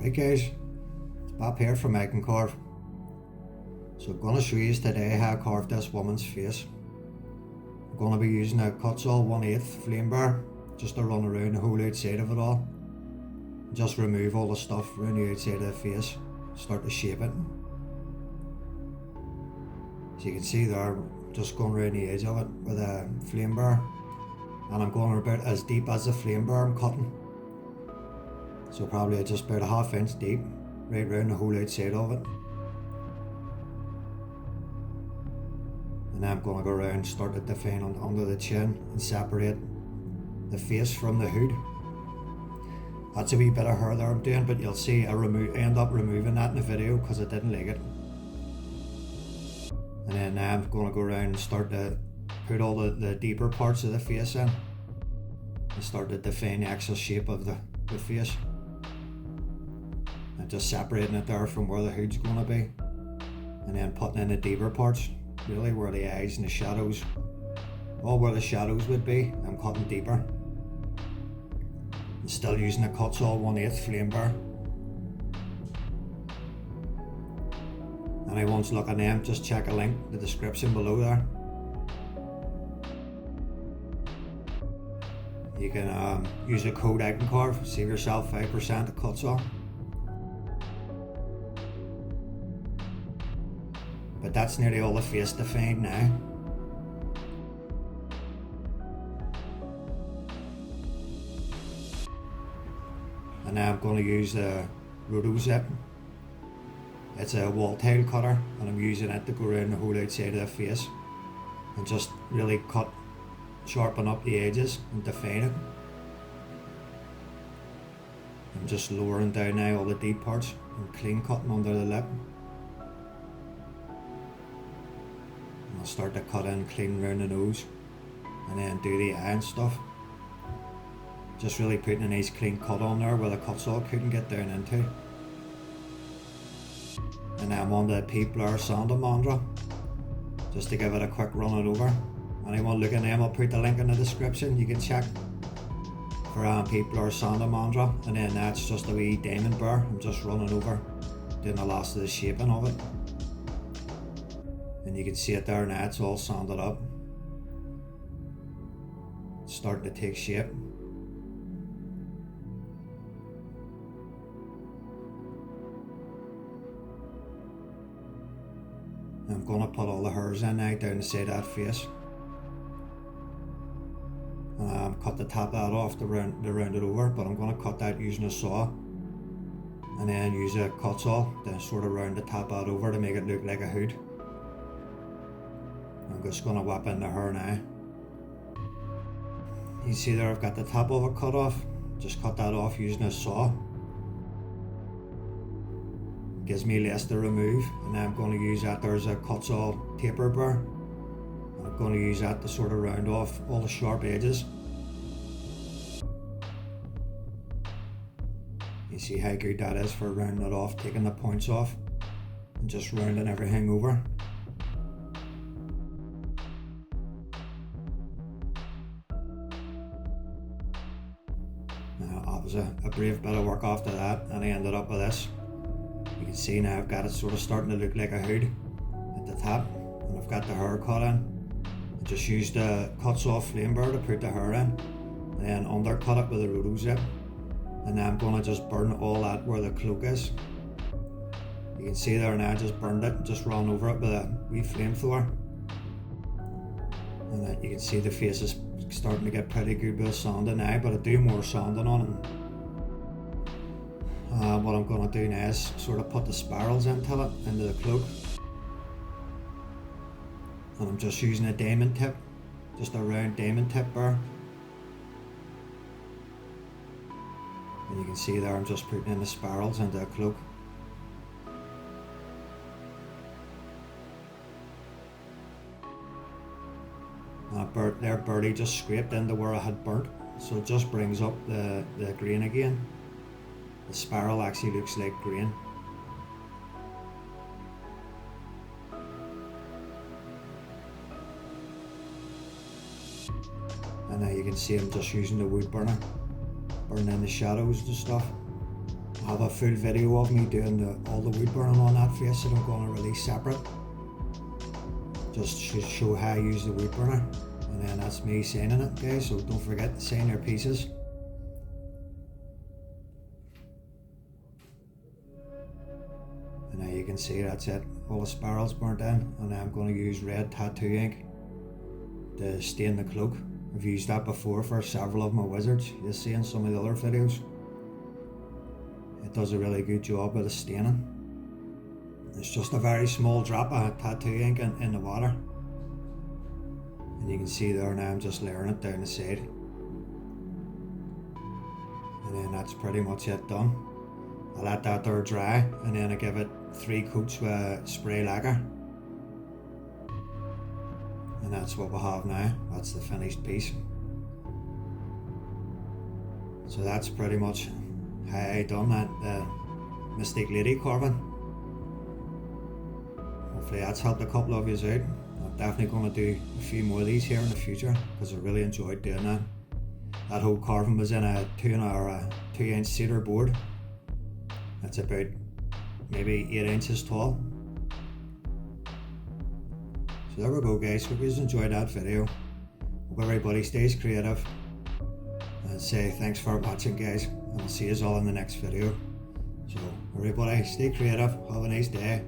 Right guys, it's Bob here from Carve. So I'm going to show you today how I carved this woman's face. I'm going to be using a kutzall 1/8 flame bar just to run around the whole outside of it all. Just remove all the stuff around the outside of the face, start to shape it. As you can see there, I'm just going around the edge of it with a flame bar, and I'm going about as deep as the flame bar I'm cutting. So probably just about a ½ inch deep, right around the whole outside of it. And then I'm going to go around and start to define under the chin and separate the face from the hood. That's a wee bit of hair there I'm doing, but you'll see I end up removing that in the video because I didn't like it. And then now I'm going to go around and start to put all the deeper parts of the face in and start to define the actual shape of the face. And just separating it there from where the hood's going to be, and then putting in the deeper parts, really where the eyes and the shadows, all where the shadows would be, I'm cutting deeper. I'm still using a kutzall 1/8 flame bar. Anyone wants to look at them, just check a link in the description below there. You can use a code Carve, save yourself 5% at kutzall. But that's nearly all the face defined now. And now I'm going to use the roto zip. It's a wall tile cutter, and I'm using it to go around the whole outside of the face and just really sharpen up the edges and define it. I'm just lowering down now all the deep parts and clean cutting under the lip. I'll start to cut in clean around the nose and then do the eye and stuff. Just really putting a nice clean cut on there where the kutzall couldn't get down into. And now I'm on the People Sand Mandra, just to give it a quick run it over. Anyone looking at them, I'll put the link in the description, you can check for People Sand Mandra. And then that's just a wee diamond bar, I'm just running over, doing the last of the shaping of it. And you can see it there now, it's all sanded up. It's starting to take shape. I'm going to put all the hairs in now down the side of that face. Cut the top of that off to round it over, but I'm going to cut that using a saw. And then use a kutzall to sort of round the top of that over to make it look like a hood. I'm just going to whip in the hair now. You see there I've got the top of it cut off. Just cut that off using a saw. Gives me less to remove, and then I'm going to use that. There's a kutzall taper bar. I'm going to use that to sort of round off all the sharp edges. You see how good that is for rounding it off, taking the points off and just rounding everything over. That was a brave bit of work after that, and I ended up with this. You can see now I've got it sort of starting to look like a hood at the top, and I've got the hair cut in. I just used the kutzall flame bar to put the hair in, and then undercut it with a roto zip. And then I'm going to just burn all that where the cloak is. You can see there now I just burned it, just ran over it with a wee flamethrower. And then you can see the face is starting to get pretty good with the sanding now, but I do more sanding on it. What I'm going to do now is sort of put the spirals into the cloak. And I'm just using a diamond tip, just a round diamond tip bar. And you can see there I'm just putting in the spirals into the cloak. There birdie just scraped into where I had burnt, so it just brings up the grain again. The spiral actually looks like grain. And now you can see I'm just using the wood burner, burning in the shadows and stuff. I have a full video of me doing all the wood burning on that face that I'm going to release separate, just to show how I use the wood burner. And then that's me sanding it, guys, so don't forget to sand your pieces. And now you can see that's it, all the spirals burnt in. And now I'm going to use red tattoo ink to stain the cloak. I've used that before for several of my wizards, you'll see in some of the other videos. It does a really good job with the staining. It's just a very small drop of tattoo ink in the water. And you can see there now I'm just layering it down the side. And then that's pretty much it done. I let that there dry, and then I give it 3 coats with spray lacquer. And that's what we have now. That's the finished piece. So that's pretty much how I done that Mystic Lady carving. Hopefully that's helped a couple of you out. I'm definitely going to do a few more of these here in the future because I really enjoyed doing that. That whole carving was in a 2-inch cedar board. That's about maybe 8 inches tall. So there we go, guys. Hope you enjoyed that video. Hope everybody stays creative. And say thanks for watching, guys. And I'll see you all in the next video. So everybody stay creative. Have a nice day.